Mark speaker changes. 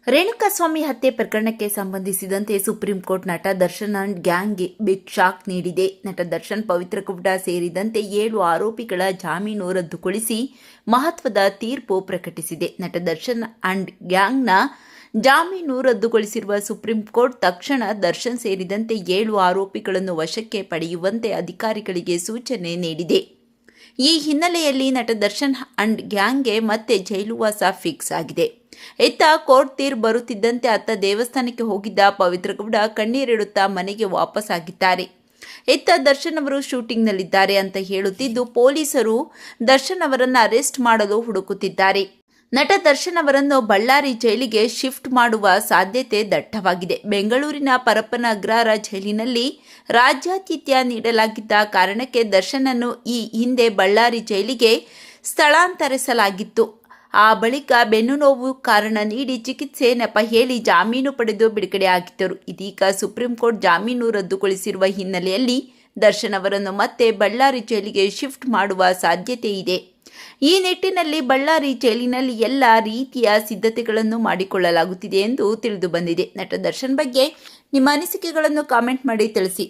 Speaker 1: ರೇಣುಕಾಸ್ವಾಮಿ ಹತ್ಯೆ ಪ್ರಕರಣಕ್ಕೆ ಸಂಬಂಧಿಸಿದಂತೆ ಸುಪ್ರೀಂ ಕೋರ್ಟ್ ನಟ ದರ್ಶನ್ ಅಂಡ್ ಗ್ಯಾಂಗ್ಗೆ ಬಿಗ್ ಶಾಕ್ ನೀಡಿದೆ. ನಟ ದರ್ಶನ್, ಪವಿತ್ರ ಗೌಡ ಸೇರಿದಂತೆ 7 ಆರೋಪಿಗಳ ಜಾಮೀನು ರದ್ದುಗೊಳಿಸಿ ಮಹತ್ವದ ತೀರ್ಪು ಪ್ರಕಟಿಸಿದೆ. ನಟ ದರ್ಶನ್ ಅಂಡ್ ಗ್ಯಾಂಗ್ನ ಜಾಮೀನು ರದ್ದುಗೊಳಿಸಿರುವ ಸುಪ್ರೀಂ ಕೋರ್ಟ್ ತಕ್ಷಣ ದರ್ಶನ್ ಸೇರಿದಂತೆ 7 ಆರೋಪಿಗಳನ್ನು ವಶಕ್ಕೆ ಪಡೆಯುವಂತೆ ಅಧಿಕಾರಿಗಳಿಗೆ ಸೂಚನೆ ನೀಡಿದೆ. ಈ ಹಿನ್ನೆಲೆಯಲ್ಲಿ ನಟ ದರ್ಶನ್ ಅಂಡ್ ಗ್ಯಾಂಗ್ಗೆ ಮತ್ತೆ ಜೈಲುವಾಸ ಫಿಕ್ಸ್ ಆಗಿದೆ. ಇತ್ತ ಕೋರ್ಟ್ ತೀರ್ಪು ಬರುತ್ತಿದ್ದಂತೆ ಅತ್ತ ದೇವಸ್ಥಾನಕ್ಕೆ ಹೋಗಿದ್ದ ಪವಿತ್ರ ಗೌಡ ಕಣ್ಣೀರಿಡುತ್ತಾ ಮನೆಗೆ ವಾಪಸ್ ಆಗಿದ್ದಾರೆ. ಇತ್ತ ದರ್ಶನ್ ಅವರು ಶೂಟಿಂಗ್ನಲ್ಲಿದ್ದಾರೆ ಅಂತ ಹೇಳುತ್ತಿದ್ದು, ಪೊಲೀಸರು ದರ್ಶನ್ ಅವರನ್ನು ಅರೆಸ್ಟ್ ಮಾಡಲು ಹುಡುಕುತ್ತಿದ್ದಾರೆ. ನಟ ದರ್ಶನ್ ಅವರನ್ನು ಬಳ್ಳಾರಿ ಜೈಲಿಗೆ ಶಿಫ್ಟ್ ಮಾಡುವ ಸಾಧ್ಯತೆ ದಟ್ಟವಾಗಿದೆ. ಬೆಂಗಳೂರಿನ ಪರಪ್ಪನ ಅಗ್ರಹಾರ ಜೈಲಿನಲ್ಲಿ ರಾಜ್ಯಾತಿಥ್ಯ ನೀಡಲಾಗಿದ್ದ ಕಾರಣಕ್ಕೆ ದರ್ಶನ್ ಅನ್ನು ಈ ಹಿಂದೆ ಬಳ್ಳಾರಿ ಜೈಲಿಗೆ ಸ್ಥಳಾಂತರಿಸಲಾಗಿತ್ತು. ಆ ಬಳಿಕ ಬೆನ್ನು ನೋವು ಕಾರಣ ನೀಡಿ ಚಿಕಿತ್ಸೆ ನೆಪ ಹೇಳಿ ಜಾಮೀನು ಪಡೆದು ಬಿಡುಗಡೆಯಾಗಿದ್ದರು. ಇದೀಗ ಸುಪ್ರೀಂ ಕೋರ್ಟ್ ಜಾಮೀನು ರದ್ದುಗೊಳಿಸಿರುವ ಹಿನ್ನೆಲೆಯಲ್ಲಿ ದರ್ಶನ್ ಅವರನ್ನು ಮತ್ತೆ ಬಳ್ಳಾರಿ ಜೈಲಿಗೆ ಶಿಫ್ಟ್ ಮಾಡುವ ಸಾಧ್ಯತೆ ಇದೆ. ಈ ನಿಟ್ಟಿನಲ್ಲಿ ಬಳ್ಳಾರಿ ಜೈಲಿನಲ್ಲಿ ಎಲ್ಲ ರೀತಿಯ ಸಿದ್ಧತೆಗಳನ್ನು ಮಾಡಿಕೊಳ್ಳಲಾಗುತ್ತಿದೆ ಎಂದು ತಿಳಿದು ಬಂದಿದೆ. ನಟ ದರ್ಶನ್ ಬಗ್ಗೆ ನಿಮ್ಮ ಅನಿಸಿಕೆಗಳನ್ನು ಕಾಮೆಂಟ್ ಮಾಡಿ ತಿಳಿಸಿ.